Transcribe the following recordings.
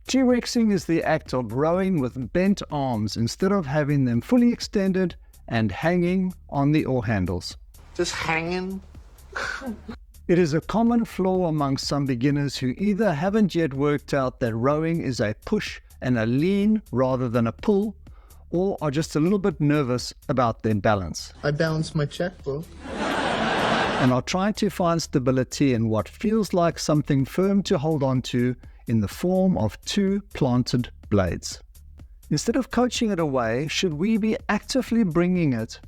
T-rexing is the act of rowing with bent arms instead of having them fully extended and hanging on the oar handles. Just hanging? It is a common flaw amongst some beginners who either haven't yet worked out that rowing is a push and a lean rather than a pull, or are just a little bit nervous about their balance. I balanced my checkbook. And are trying to find stability in what feels like something firm to hold on to in the form of two planted blades. Instead of coaching it away, should we be actively bringing it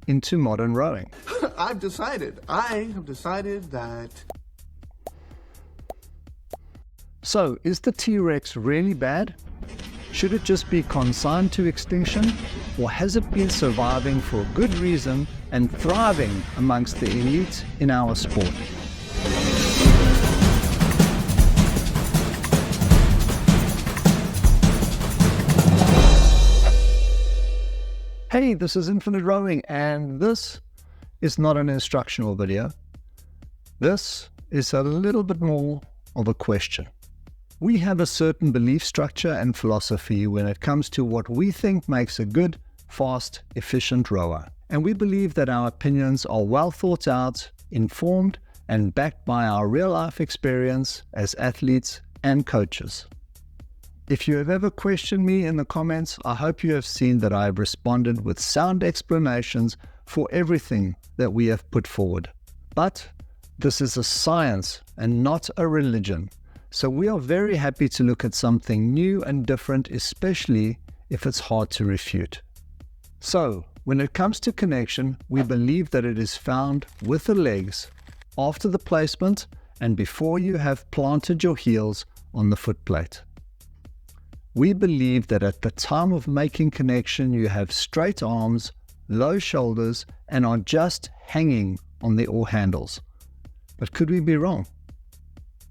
into modern rowing? I have decided that... So, is the T-Rex really bad? Should it just be consigned to extinction? Or has it been surviving for a good reason and thriving amongst the elite in our sport? Hey, this is Infinite Rowing, and this is not an instructional video. This is a little bit more of a question. We have a certain belief structure and philosophy when it comes to what we think makes a good, fast, efficient rower. And we believe that our opinions are well thought out, informed, and backed by our real-life experience as athletes and coaches. If you have ever questioned me in the comments, I hope you have seen that I have responded with sound explanations for everything that we have put forward. But this is a science and not a religion. So we are very happy to look at something new and different, especially if it's hard to refute. So, when it comes to connection, we believe that it is found with the legs, after the placement, and before you have planted your heels on the foot plate. We believe that at the time of making connection, you have straight arms, low shoulders, and are just hanging on the oar handles. But could we be wrong?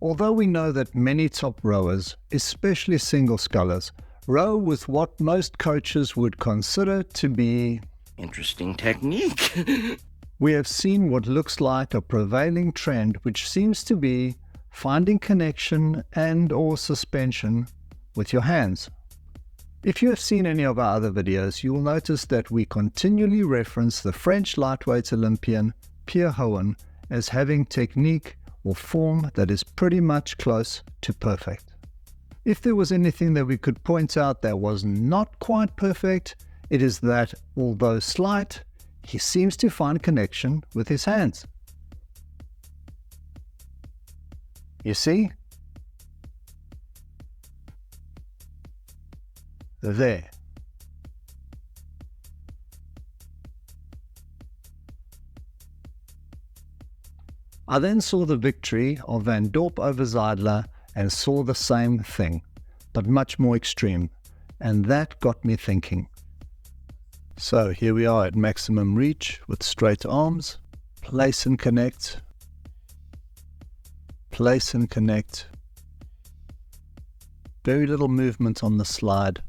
Although we know that many top rowers, especially single scullers, row with what most coaches would consider to be interesting technique. We have seen what looks like a prevailing trend, which seems to be finding connection and or suspension with your hands. If you have seen any of our other videos, you will notice that we continually reference the French lightweight Olympian Pierre Hohen as having technique or form that is pretty much close to perfect. If there was anything that we could point out that was not quite perfect, it is that, although slight, he seems to find connection with his hands. You see? There. I then saw the victory of Van Dorp over Zeidler and saw the same thing, but much more extreme, and that got me thinking. So here we are at maximum reach with straight arms, place and connect, place and connect, very little movement on the slide.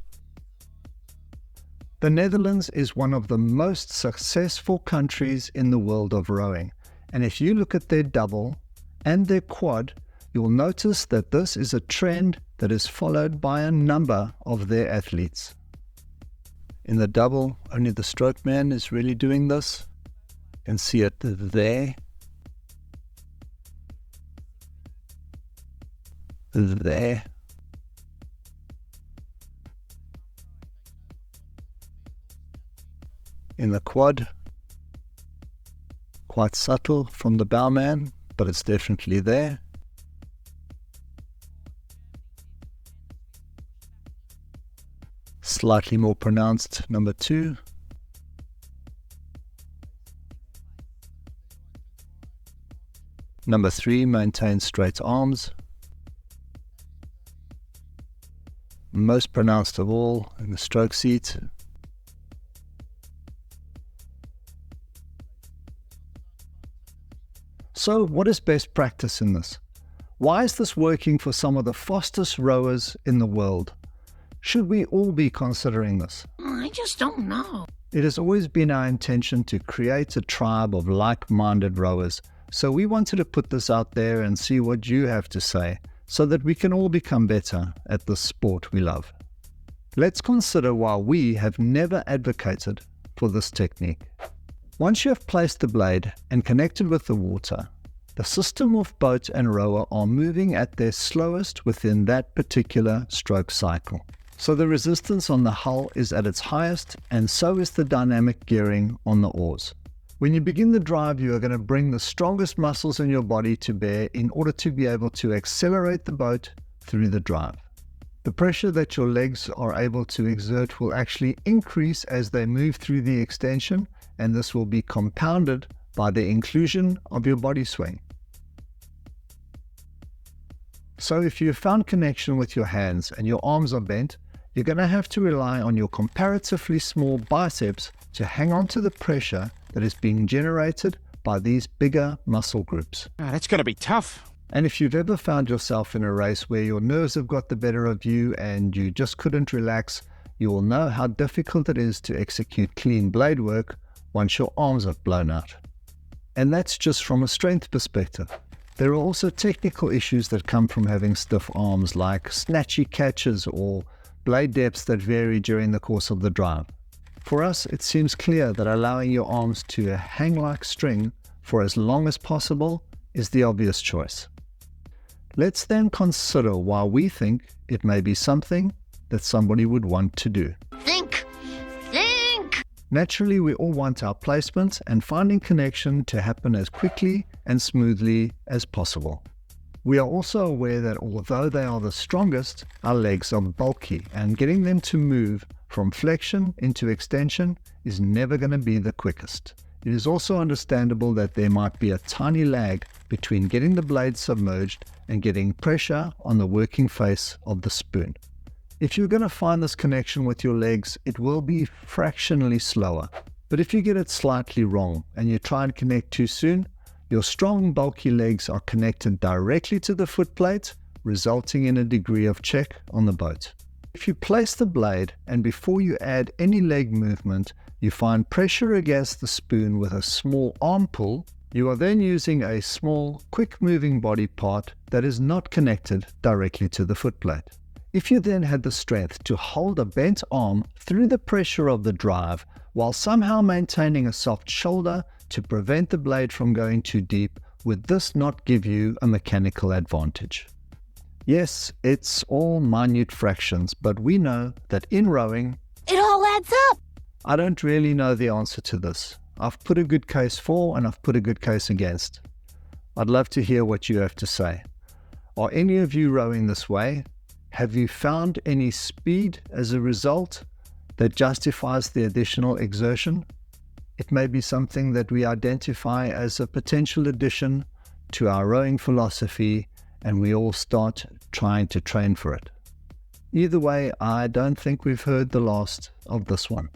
The Netherlands is one of the most successful countries in the world of rowing, and if you look at their double and their quad, you'll notice that this is a trend that is followed by a number of their athletes. In the double, only the stroke man is really doing this. You can see it there. There. In the quad, quite subtle from the bowman, but it's definitely there. Slightly more pronounced, number 2. Number 3, maintain straight arms. Most pronounced of all in the stroke seat. So what is best practice in this? Why is this working for some of the fastest rowers in the world? Should we all be considering this? I just don't know. It has always been our intention to create a tribe of like-minded rowers, so we wanted to put this out there and see what you have to say. so that we can all become better at the sport we love. Let's consider why we have never advocated for this technique. Once you have placed the blade and connected with the water, the system of boat and rower are moving at their slowest within that particular stroke cycle. So the resistance on the hull is at its highest, and so is the dynamic gearing on the oars. When you begin the drive, you are going to bring the strongest muscles in your body to bear in order to be able to accelerate the boat through the drive. The pressure that your legs are able to exert will actually increase as they move through the extension, and this will be compounded by the inclusion of your body swing. So if you have found connection with your hands and your arms are bent, you're going to have to rely on your comparatively small biceps to hang on to the pressure that is being generated by these bigger muscle groups. That's going to be tough. And if you've ever found yourself in a race where your nerves have got the better of you and you just couldn't relax, you will know how difficult it is to execute clean blade work once your arms have blown out. And that's just from a strength perspective. There are also technical issues that come from having stiff arms, like snatchy catches or blade depths that vary during the course of the drive. For us, it seems clear that allowing your arms to hang like string for as long as possible is the obvious choice. Let's then consider why we think it may be something that somebody would want to do. Think! Naturally, we all want our placement and finding connection to happen as quickly and smoothly as possible. We are also aware that although they are the strongest, our legs are bulky, and getting them to move from flexion into extension is never going to be the quickest. It is also understandable that there might be a tiny lag between getting the blade submerged and getting pressure on the working face of the spoon. If you're going to find this connection with your legs, it will be fractionally slower. But if you get it slightly wrong and you try and connect too soon, your strong, bulky legs are connected directly to the foot plate, resulting in a degree of check on the boat. If you place the blade and before you add any leg movement, you find pressure against the spoon with a small arm pull, you are then using a small, quick-moving body part that is not connected directly to the foot plate. If you then had the strength to hold a bent arm through the pressure of the drive while somehow maintaining a soft shoulder to prevent the blade from going too deep, would this not give you a mechanical advantage? Yes, it's all minute fractions, but we know that in rowing, It all adds up! I don't really know the answer to this. I've put a good case for and I've put a good case against. I'd love to hear what you have to say. Are any of you rowing this way? Have you found any speed as a result that justifies the additional exertion? It may be something that we identify as a potential addition to our rowing philosophy, and we all start trying to train for it. Either way, I don't think we've heard the last of this one.